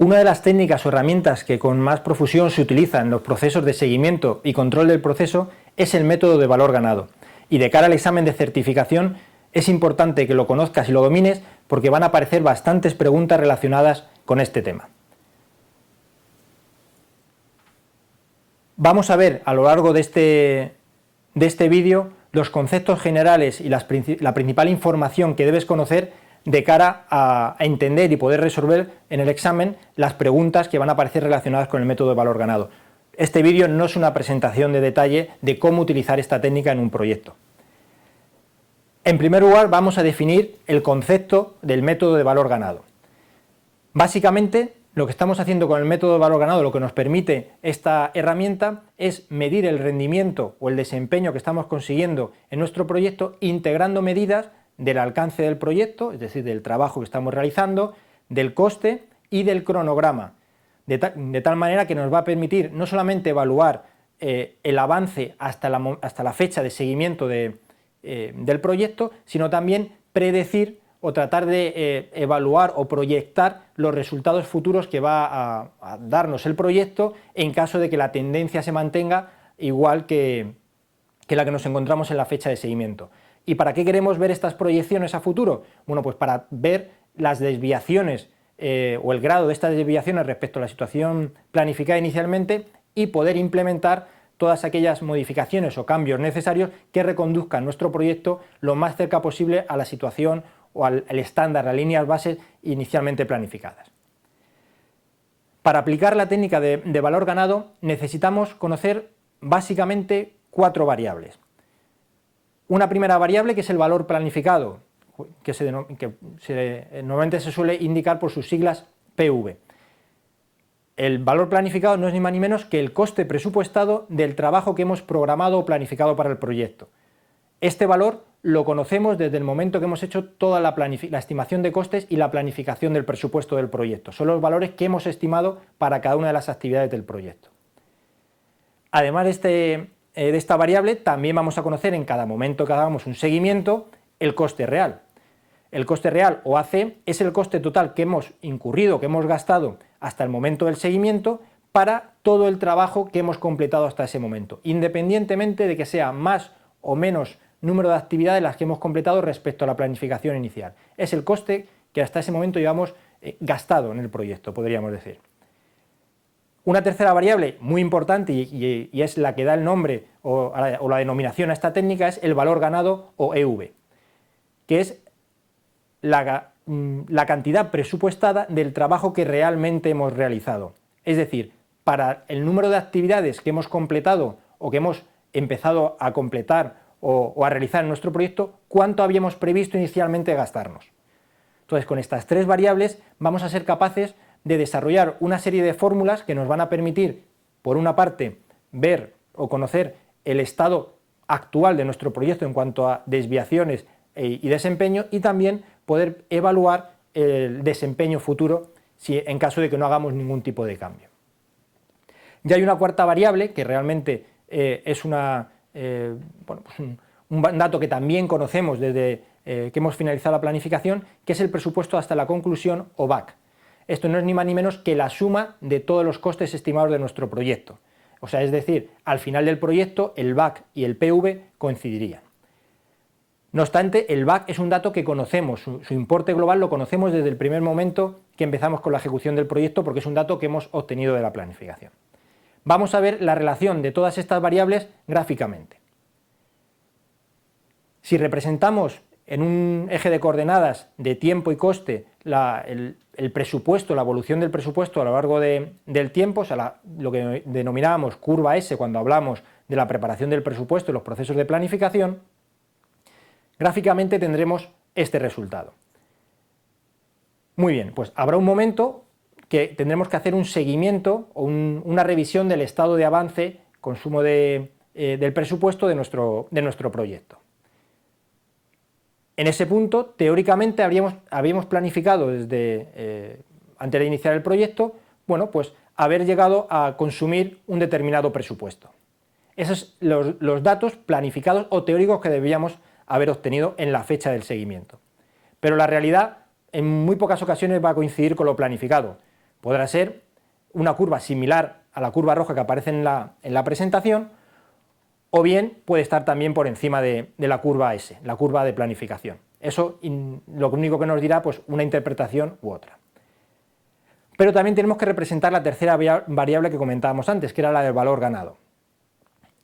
Una de las técnicas o herramientas que con más profusión se utiliza en los procesos de seguimiento y control del proceso es el método de valor ganado. Y de cara al examen de certificación es importante que lo conozcas y lo domines porque van a aparecer bastantes preguntas relacionadas con este tema. Vamos a ver a lo largo de este vídeo los conceptos generales y la principal información que debes conocer de cara a entender y poder resolver en el examen las preguntas que van a aparecer relacionadas con el método de valor ganado. Este vídeo no es una presentación de detalle de cómo utilizar esta técnica en un proyecto. En primer lugar, vamos a definir el concepto del método de valor ganado. Básicamente, lo que estamos haciendo con el método de valor ganado, lo que nos permite esta herramienta, es medir el rendimiento o el desempeño que estamos consiguiendo en nuestro proyecto integrando medidas del alcance del proyecto, es decir, del trabajo que estamos realizando, del coste y del cronograma, de tal manera que nos va a permitir no solamente evaluar el avance hasta la fecha de seguimiento del proyecto, sino también predecir o tratar de evaluar o proyectar los resultados futuros que va a darnos el proyecto en caso de que la tendencia se mantenga igual que la que nos encontramos en la fecha de seguimiento. ¿Y para qué queremos ver estas proyecciones a futuro? Bueno, pues para ver las desviaciones o el grado de estas desviaciones respecto a la situación planificada inicialmente y poder implementar todas aquellas modificaciones o cambios necesarios que reconduzcan nuestro proyecto lo más cerca posible a la situación o al estándar, a líneas bases inicialmente planificadas. Para aplicar la técnica de valor ganado necesitamos conocer básicamente 4 variables. Una primera variable que es el valor planificado, que normalmente se suele indicar por sus siglas PV. El valor planificado no es ni más ni menos que el coste presupuestado del trabajo que hemos programado o planificado para el proyecto. Este valor lo conocemos desde el momento que hemos hecho toda la estimación de costes y la planificación del presupuesto del proyecto. Son los valores que hemos estimado para cada una de las actividades del proyecto. Además de esta variable, también vamos a conocer en cada momento que hagamos un seguimiento el coste real. El coste real o AC es el coste total que hemos incurrido, que hemos gastado hasta el momento del seguimiento para todo el trabajo que hemos completado hasta ese momento, independientemente de que sea más o menos número de actividades las que hemos completado respecto a la planificación inicial. Es el coste que hasta ese momento llevamos gastado en el proyecto, podríamos decir. Una tercera variable muy importante y es la que da el nombre o la denominación a esta técnica es el valor ganado o EV, que es la cantidad presupuestada del trabajo que realmente hemos realizado. Es decir, para el número de actividades que hemos completado o que hemos empezado a completar o a realizar en nuestro proyecto, ¿cuánto habíamos previsto inicialmente gastarnos? Entonces, con estas 3 variables vamos a ser capaces de desarrollar una serie de fórmulas que nos van a permitir, por una parte, ver o conocer el estado actual de nuestro proyecto en cuanto a desviaciones y desempeño, y también poder evaluar el desempeño futuro en caso de que no hagamos ningún tipo de cambio. Ya hay una cuarta variable que realmente es un dato que también conocemos desde que hemos finalizado la planificación, que es el presupuesto hasta la conclusión o BAC. Esto no es ni más ni menos que la suma de todos los costes estimados de nuestro proyecto. O sea, es decir, al final del proyecto el BAC y el PV coincidirían. No obstante, el BAC es un dato que conocemos, su importe global lo conocemos desde el primer momento que empezamos con la ejecución del proyecto porque es un dato que hemos obtenido de la planificación. Vamos a ver la relación de todas estas variables gráficamente. Si representamos en un eje de coordenadas de tiempo y coste el presupuesto, la evolución del presupuesto a lo largo del tiempo, o sea, lo que denominábamos curva S cuando hablamos de la preparación del presupuesto y los procesos de planificación, gráficamente tendremos este resultado. Muy bien, pues habrá un momento que tendremos que hacer un seguimiento o una revisión del estado de avance, consumo del presupuesto de nuestro proyecto. En ese punto, teóricamente, habíamos planificado antes de iniciar el proyecto, bueno, pues haber llegado a consumir un determinado presupuesto. Esos son los datos planificados o teóricos que debíamos haber obtenido en la fecha del seguimiento. Pero la realidad en muy pocas ocasiones va a coincidir con lo planificado. podrá ser una curva similar a la curva roja que aparece en la presentación, o bien puede estar también por encima de la curva S, la curva de planificación. Eso lo único que nos dirá, pues, una interpretación u otra. Pero también tenemos que representar la tercera variable que comentábamos antes, que era la del valor ganado.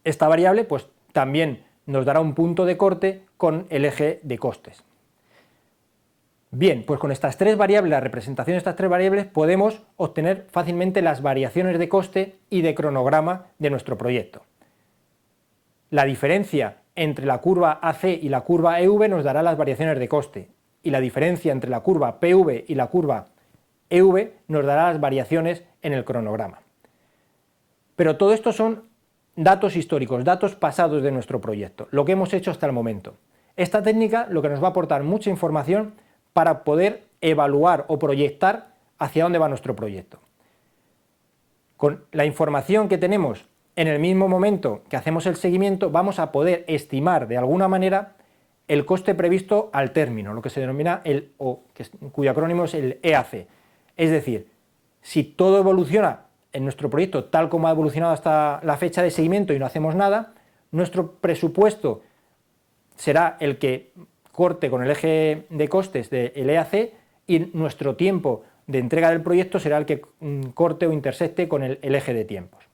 Esta variable, pues, también nos dará un punto de corte con el eje de costes. Bien, pues con estas tres variables, la representación de estas tres variables, podemos obtener fácilmente las variaciones de coste y de cronograma de nuestro proyecto. La diferencia entre la curva AC y la curva EV nos dará las variaciones de coste, y la diferencia entre la curva PV y la curva EV nos dará las variaciones en el cronograma. Pero todo esto son datos históricos, datos pasados de nuestro proyecto, lo que hemos hecho hasta el momento. Esta técnica lo que nos va a aportar mucha información para poder evaluar o proyectar hacia dónde va nuestro proyecto. Con la información que tenemos en el mismo momento que hacemos el seguimiento, vamos a poder estimar de alguna manera el coste previsto al término, lo que se denomina cuyo acrónimo es el EAC. Es decir, si todo evoluciona en nuestro proyecto tal como ha evolucionado hasta la fecha de seguimiento y no hacemos nada, nuestro presupuesto será el que corte con el eje de costes del EAC y nuestro tiempo de entrega del proyecto será el que corte o intersecte con el eje de tiempos.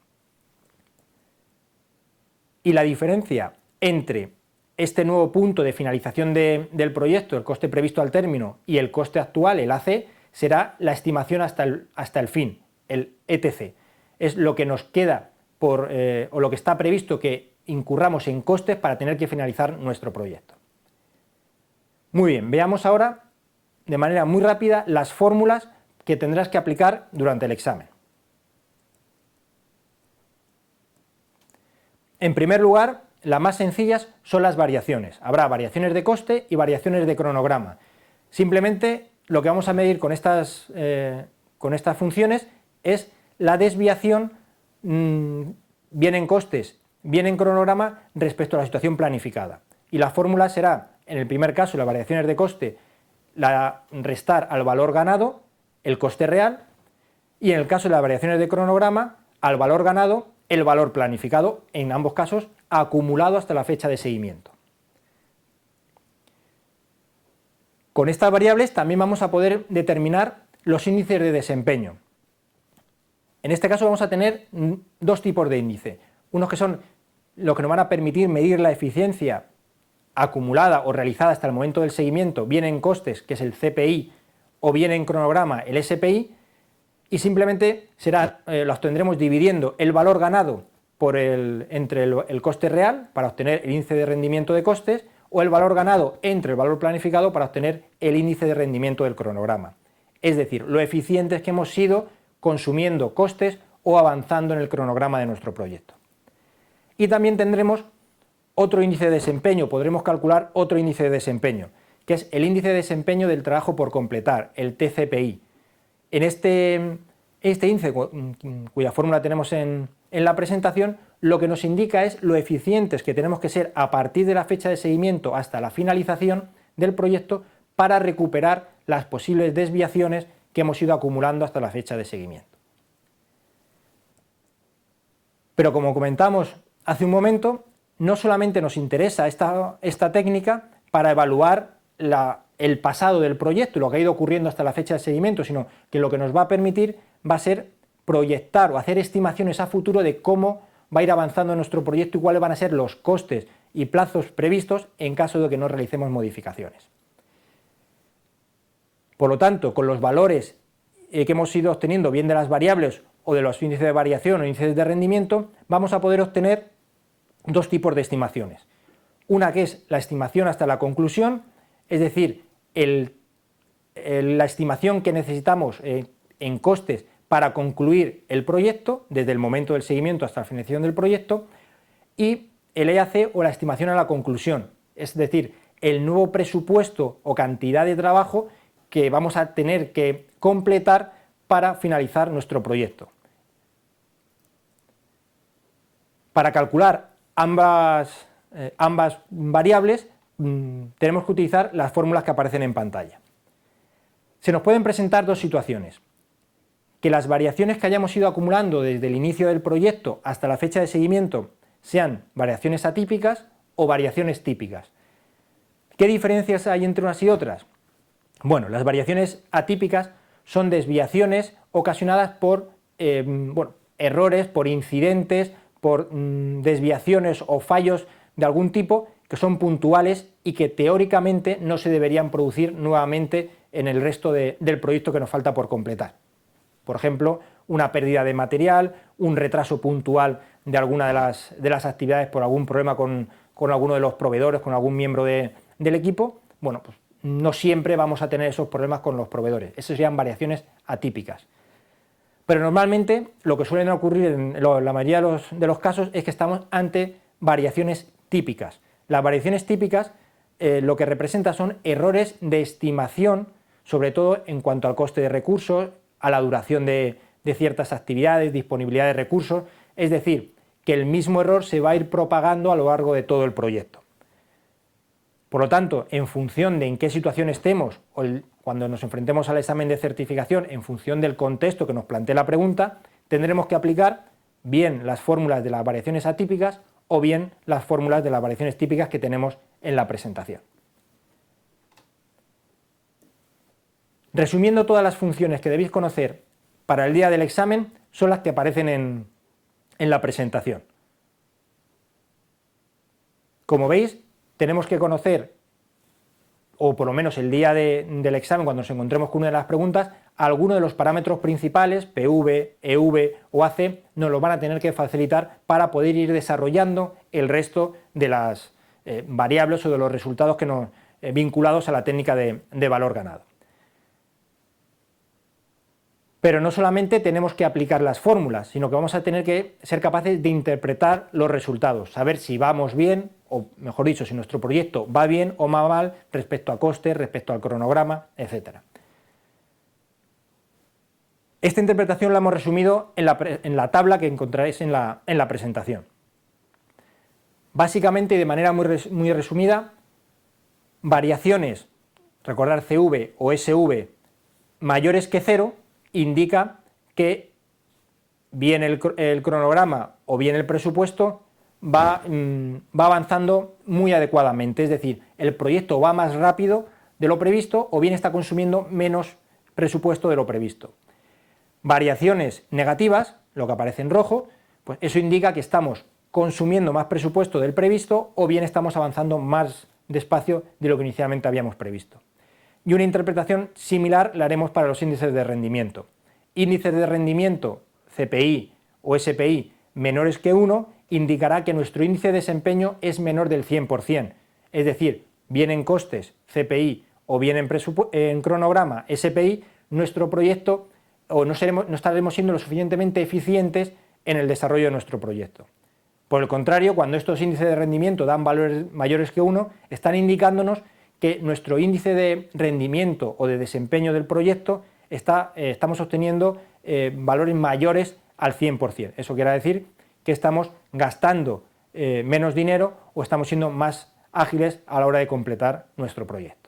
Y la diferencia entre este nuevo punto de finalización del proyecto, el coste previsto al término, y el coste actual, el AC, será la estimación hasta el fin, el ETC. Es lo que nos queda o lo que está previsto que incurramos en costes para tener que finalizar nuestro proyecto. Muy bien, veamos ahora de manera muy rápida las fórmulas que tendrás que aplicar durante el examen. En primer lugar, las más sencillas son las variaciones. Habrá variaciones de coste y variaciones de cronograma. Simplemente lo que vamos a medir con estas funciones es la desviación, bien en costes, bien en cronograma, respecto a la situación planificada. Y la fórmula será, en el primer caso, las variaciones de coste, restar al valor ganado, el coste real, y en el caso de las variaciones de cronograma, al valor ganado, el valor planificado, en ambos casos, acumulado hasta la fecha de seguimiento. Con estas variables también vamos a poder determinar los índices de desempeño. En este caso vamos a tener dos tipos de índice, unos que son los que nos van a permitir medir la eficiencia acumulada o realizada hasta el momento del seguimiento, bien en costes, que es el CPI, o bien en cronograma, el SPI, y simplemente lo obtendremos dividiendo el valor ganado entre el coste real para obtener el índice de rendimiento de costes, o el valor ganado entre el valor planificado para obtener el índice de rendimiento del cronograma. Es decir, lo eficientes que hemos sido consumiendo costes o avanzando en el cronograma de nuestro proyecto. Y también tendremos otro índice de desempeño, podremos calcular otro índice de desempeño, que es el índice de desempeño del trabajo por completar, el TCPI. En este índice, cuya fórmula tenemos en la presentación, lo que nos indica es lo eficientes que tenemos que ser a partir de la fecha de seguimiento hasta la finalización del proyecto para recuperar las posibles desviaciones que hemos ido acumulando hasta la fecha de seguimiento. Pero como comentamos hace un momento, no solamente nos interesa esta técnica para evaluar el pasado del proyecto y lo que ha ido ocurriendo hasta la fecha de seguimiento, sino que lo que nos va a permitir va a ser proyectar o hacer estimaciones a futuro de cómo va a ir avanzando nuestro proyecto y cuáles van a ser los costes y plazos previstos en caso de que no realicemos modificaciones. Por lo tanto, con los valores que hemos ido obteniendo, bien de las variables o de los índices de variación o índices de rendimiento, vamos a poder obtener dos tipos de estimaciones. Una que es la estimación hasta la conclusión, es decir, la estimación que necesitamos en costes para concluir el proyecto, desde el momento del seguimiento hasta la finalización del proyecto, y el EAC o la estimación a la conclusión, es decir, el nuevo presupuesto o cantidad de trabajo que vamos a tener que completar para finalizar nuestro proyecto. Para calcular ambas variables tenemos que utilizar las fórmulas que aparecen en pantalla. Se nos pueden presentar dos situaciones, que las variaciones que hayamos ido acumulando desde el inicio del proyecto hasta la fecha de seguimiento sean variaciones atípicas o variaciones típicas. ¿Qué diferencias hay entre unas y otras? Bueno, las variaciones atípicas son desviaciones ocasionadas por errores, por incidentes, por desviaciones o fallos de algún tipo que son puntuales y que teóricamente no se deberían producir nuevamente en el resto del proyecto que nos falta por completar. Por ejemplo, una pérdida de material, un retraso puntual de alguna de las actividades por algún problema con alguno de los proveedores, con algún miembro del equipo. Bueno, pues no siempre vamos a tener esos problemas con los proveedores. Esas serían variaciones atípicas. Pero normalmente lo que suele ocurrir en la mayoría de los casos es que estamos ante variaciones típicas. Las variaciones típicas lo que representan son errores de estimación, sobre todo en cuanto al coste de recursos, a la duración de ciertas actividades, disponibilidad de recursos, es decir, que el mismo error se va a ir propagando a lo largo de todo el proyecto. Por lo tanto, en función de en qué situación estemos o cuando nos enfrentemos al examen de certificación, en función del contexto que nos plantee la pregunta, tendremos que aplicar bien las fórmulas de las variaciones atípicas o bien las fórmulas de las variaciones típicas que tenemos en la presentación. Resumiendo, todas las funciones que debéis conocer para el día del examen son las que aparecen en la presentación. Como veis, tenemos que conocer, o por lo menos el día del examen, cuando nos encontremos con una de las preguntas, algunos de los parámetros principales, PV, EV o AC, nos los van a tener que facilitar para poder ir desarrollando el resto de las variables o de los resultados vinculados a la técnica de valor ganado. Pero no solamente tenemos que aplicar las fórmulas, sino que vamos a tener que ser capaces de interpretar los resultados, saber si vamos bien, o mejor dicho, si nuestro proyecto va bien o va mal respecto a costes, respecto al cronograma, etc. Esta interpretación la hemos resumido en la tabla que encontraréis en la presentación. Básicamente, y de manera muy resumida, variaciones, recordar CV o SV mayores que 0, indica que bien el cronograma o bien el presupuesto va avanzando muy adecuadamente, es decir, el proyecto va más rápido de lo previsto o bien está consumiendo menos presupuesto de lo previsto. Variaciones negativas, lo que aparece en rojo, pues eso indica que estamos consumiendo más presupuesto del previsto o bien estamos avanzando más despacio de lo que inicialmente habíamos previsto. Y una interpretación similar la haremos para los índices de rendimiento. Índices de rendimiento CPI o SPI menores que 1 indicará que nuestro índice de desempeño es menor del 100%, es decir, bien en costes CPI o bien en cronograma SPI, nuestro proyecto o no estaremos siendo lo suficientemente eficientes en el desarrollo de nuestro proyecto. Por el contrario, cuando estos índices de rendimiento dan valores mayores que 1, están indicándonos que nuestro índice de rendimiento o de desempeño del proyecto estamos obteniendo valores mayores al 100%. Eso quiere decir que estamos gastando menos dinero o estamos siendo más ágiles a la hora de completar nuestro proyecto.